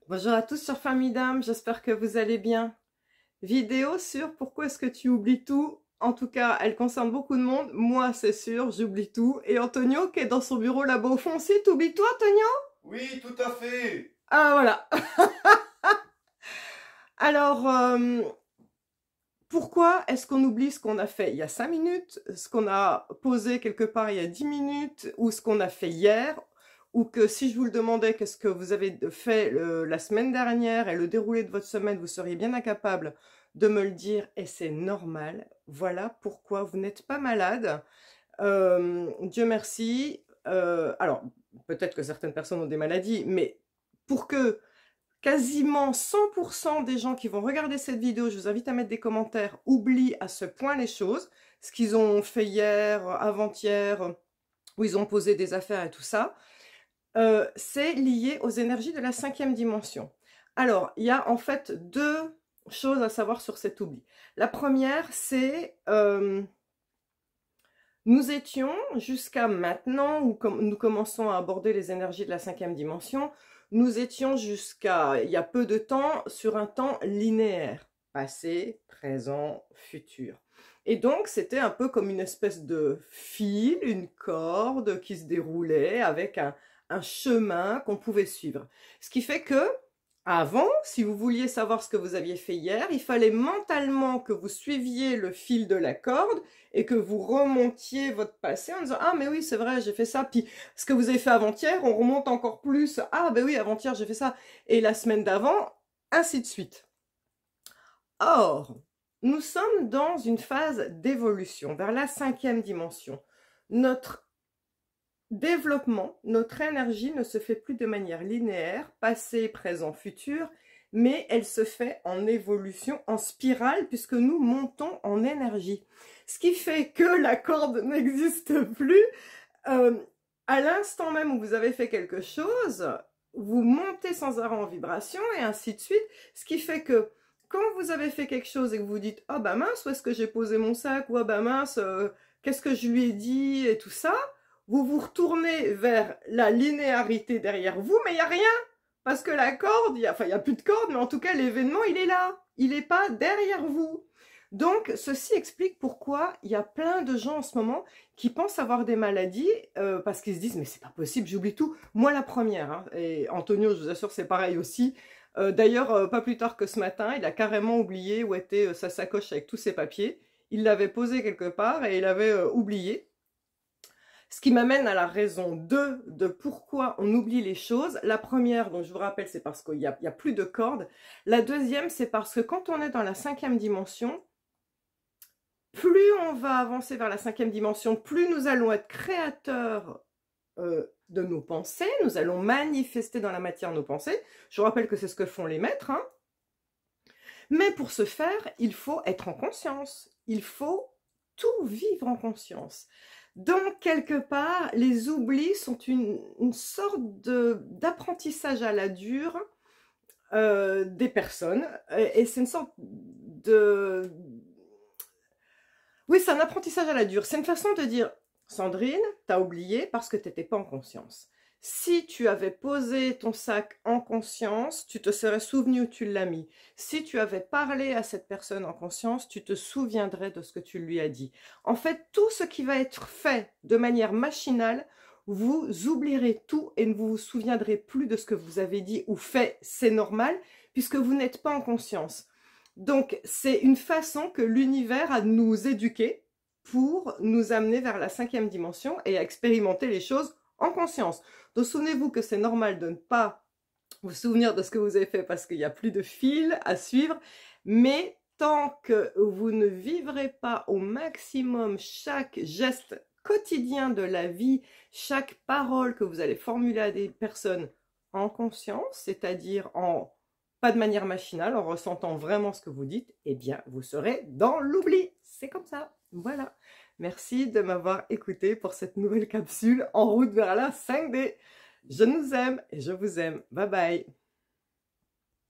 Bonjour à tous sur Famille d'âme, j'espère que vous allez bien. Vidéo sur pourquoi est-ce que tu oublies tout. En tout cas, elle concerne beaucoup de monde. Moi, c'est sûr, j'oublie tout. Et Antonio, qui est dans son bureau là-bas au fond aussi, t'oublies tout, Antonio? Oui, tout à fait. Ah, voilà. Alors, pourquoi est-ce qu'on oublie ce qu'on a fait il y a 5 minutes, ce qu'on a posé quelque part il y a 10 minutes, ou ce qu'on a fait hier, ou que si je vous le demandais qu'est-ce que vous avez fait la semaine dernière et le déroulé de votre semaine, vous seriez bien incapable de me le dire et c'est normal. Voilà pourquoi vous n'êtes pas malade. Dieu merci. Alors, peut-être que certaines personnes ont des maladies, mais pour que quasiment 100% des gens qui vont regarder cette vidéo, je vous invite à mettre des commentaires, oublient à ce point les choses, ce qu'ils ont fait hier, avant-hier, où ils ont posé des affaires et tout ça, c'est lié aux énergies de la 5e dimension. Alors, il y a en fait deux choses à savoir sur cet oubli. La première, c'est nous étions jusqu'à maintenant, où nous commençons à aborder les énergies de la 5e dimension, nous étions jusqu'à il y a peu de temps sur un temps linéaire, passé, présent, futur. Et donc c'était un peu comme une espèce de fil, une corde qui se déroulait avec un chemin qu'on pouvait suivre. Ce qui fait que avant, si vous vouliez savoir ce que vous aviez fait hier, il fallait mentalement que vous suiviez le fil de la corde et que vous remontiez votre passé en disant « Ah, mais oui, c'est vrai, j'ai fait ça. » Puis, ce que vous avez fait avant-hier, on remonte encore plus. « Ah, ben oui, avant-hier, j'ai fait ça. » Et la semaine d'avant, ainsi de suite. Or, nous sommes dans une phase d'évolution vers la 5e dimension. Notre développement, notre énergie ne se fait plus de manière linéaire, passé, présent, futur, mais elle se fait en évolution, en spirale, puisque nous montons en énergie. Ce qui fait que la corde n'existe plus. À l'instant même où vous avez fait quelque chose, vous montez sans arrêt en vibration et ainsi de suite. Ce qui fait que quand vous avez fait quelque chose et que vous dites « Ah bah mince, où est-ce que j'ai posé mon sac ?» ou « Ah bah mince, qu'est-ce que je lui ai dit ?» et tout ça, vous vous retournez vers la linéarité derrière vous, mais il n'y a rien. Parce que la corde, enfin il n'y a plus de corde, mais en tout cas l'événement il est là. Il n'est pas derrière vous. Donc ceci explique pourquoi il y a plein de gens en ce moment qui pensent avoir des maladies parce qu'ils se disent mais c'est pas possible, j'oublie tout. Moi la première, hein, et Antonio je vous assure c'est pareil aussi. D'ailleurs pas plus tard que ce matin, il a carrément oublié où était sa sacoche avec tous ses papiers. Il l'avait posée quelque part et il avait oublié. Ce qui m'amène à la raison 2 de pourquoi on oublie les choses. La première, dont je vous rappelle, c'est parce qu'il n'y a plus de cordes. La deuxième, c'est parce que quand on est dans la 5e dimension, plus on va avancer vers la 5e dimension, plus nous allons être créateurs de nos pensées, nous allons manifester dans la matière nos pensées. Je vous rappelle que c'est ce que font les maîtres, hein. Mais pour ce faire, il faut être en conscience. Il faut tout vivre en conscience. Donc, quelque part, les oublis sont une sorte d'apprentissage à la dure des personnes. Et c'est une sorte de... Oui, c'est un apprentissage à la dure. C'est une façon de dire, Sandrine, t'as oublié parce que t'étais pas en conscience. Si tu avais posé ton sac en conscience, tu te serais souvenu où tu l'as mis. Si tu avais parlé à cette personne en conscience, tu te souviendrais de ce que tu lui as dit. En fait, tout ce qui va être fait de manière machinale, vous oublierez tout et ne vous souviendrez plus de ce que vous avez dit ou fait. C'est normal puisque vous n'êtes pas en conscience. Donc, c'est une façon que l'univers a de nous éduquer pour nous amener vers la 5e dimension et à expérimenter les choses en conscience. Donc, souvenez-vous que c'est normal de ne pas vous souvenir de ce que vous avez fait parce qu'il n'y a plus de fil à suivre, mais tant que vous ne vivrez pas au maximum chaque geste quotidien de la vie, chaque parole que vous allez formuler à des personnes en conscience, c'est-à-dire pas de manière machinale, en ressentant vraiment ce que vous dites, eh bien, vous serez dans l'oubli. C'est comme ça. Voilà. Merci de m'avoir écouté pour cette nouvelle capsule en route vers la 5D. Je nous aime et je vous aime. Bye bye.